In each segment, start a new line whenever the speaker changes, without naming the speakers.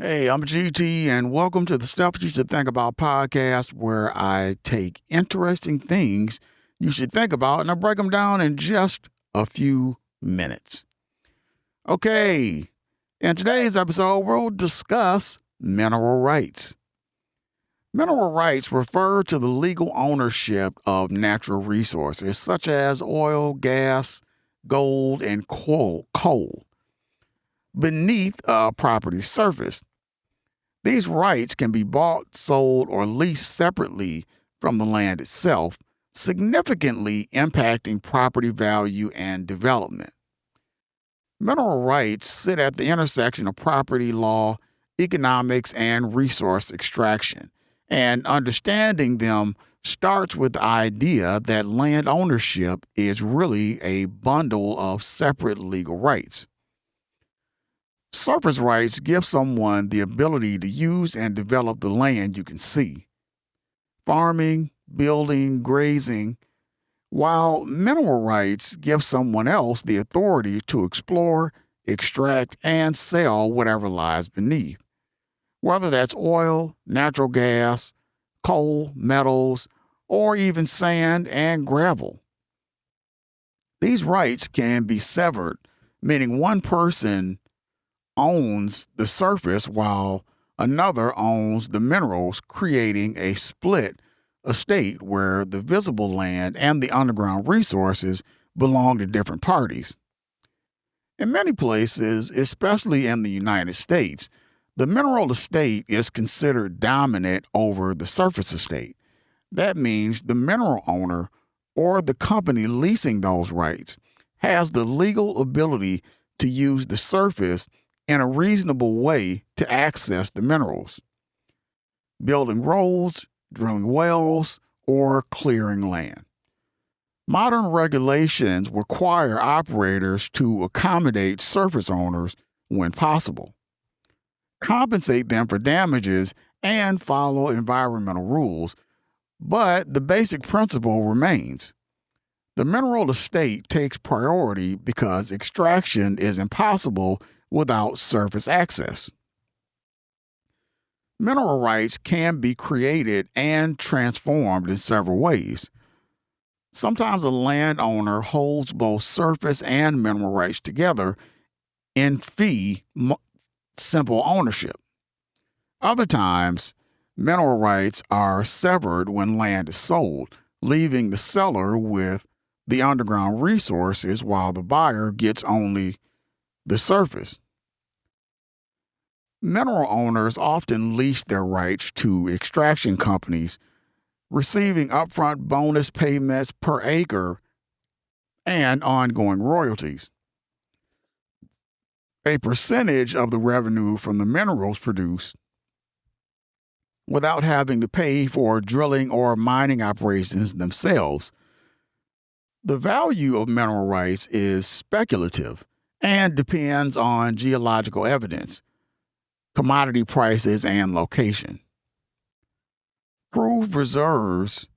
Hey, I'm GT, and welcome to the Stuff You Should Think About podcast, where I take interesting things you should think about and I break them down in just a few minutes. Okay, in today's episode, we'll discuss mineral rights. Mineral rights refer to the legal ownership of natural resources such as oil, gas, gold, and coal beneath a property's surface. These rights can be bought, sold, or leased separately from the land itself, significantly impacting property value and development. Mineral rights sit at the intersection of property law, economics, and resource extraction, and understanding them starts with the idea that land ownership is really a bundle of separate legal rights. Surface rights give someone the ability to use and develop the land you can see. Farming, building, grazing, while mineral rights give someone else the authority to explore, extract, and sell whatever lies beneath, whether that's oil, natural gas, coal, metals, or even sand and gravel. These rights can be severed, meaning one person owns the surface while another owns the minerals, creating a split estate where the visible land and the underground resources belong to different parties. In many places, especially in the United States, the mineral estate is considered dominant over the surface estate. That means the mineral owner or the company leasing those rights has the legal ability to use the surface in a reasonable way to access the minerals, building roads, drilling wells, or clearing land. Modern regulations require operators to accommodate surface owners when possible, compensate them for damages, and follow environmental rules, but the basic principle remains. The mineral estate takes priority because extraction is impossible without surface access. Mineral rights can be created and transformed in several ways. Sometimes a landowner holds both surface and mineral rights together in simple ownership. Other times, mineral rights are severed when land is sold, leaving the seller with the underground resources while the buyer gets only the surface. Mineral owners often lease their rights to extraction companies, receiving upfront bonus payments per acre and ongoing royalties. A percentage of the revenue from the minerals produced without having to pay for drilling or mining operations themselves. The value of mineral rights is speculative and depends on geological evidence, commodity prices, and location. Proved reserves,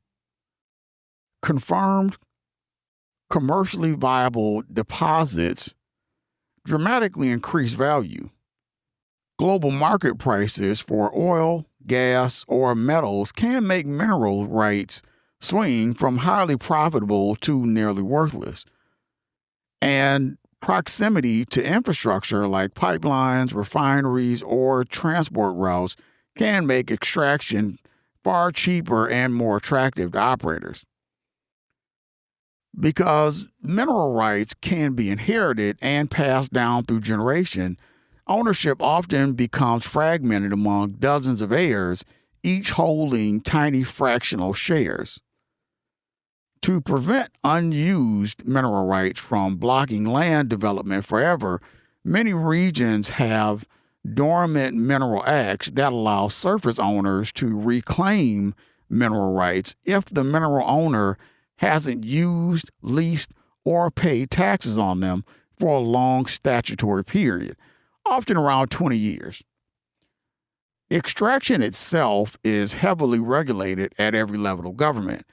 confirmed commercially viable deposits dramatically increase value. Global market prices for oil, gas, or metals can make mineral rights swing from highly profitable to nearly worthless. And proximity to infrastructure like pipelines, refineries, or transport routes can make extraction far cheaper and more attractive to operators. Because mineral rights can be inherited and passed down through generation, ownership often becomes fragmented among dozens of heirs, each holding tiny fractional shares. To prevent unused mineral rights from blocking land development forever, many regions have dormant mineral acts that allow surface owners to reclaim mineral rights if the mineral owner hasn't used, leased, or paid taxes on them for a long statutory period, often around 20 years. Extraction itself is heavily regulated at every level of government.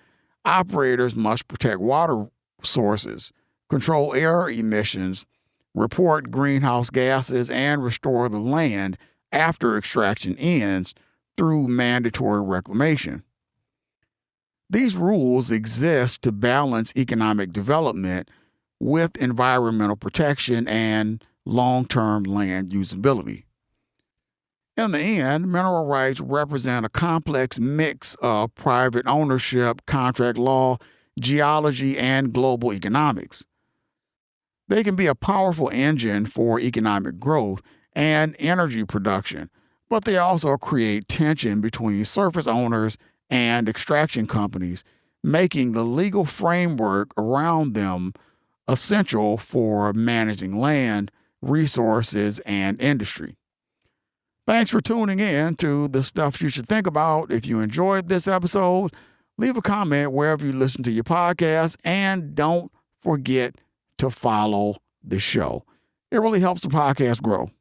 Operators must protect water sources, control air emissions, report greenhouse gases, and restore the land after extraction ends through mandatory reclamation. These rules exist to balance economic development with environmental protection and long-term land usability. In the end, mineral rights represent a complex mix of private ownership, contract law, geology, and global economics. They can be a powerful engine for economic growth and energy production, but they also create tension between surface owners and extraction companies, making the legal framework around them essential for managing land, resources, and industry. Thanks for tuning in to The Stuff You Should Think About. If you enjoyed this episode, leave a comment wherever you listen to your podcast, and don't forget to follow the show. It really helps the podcast grow.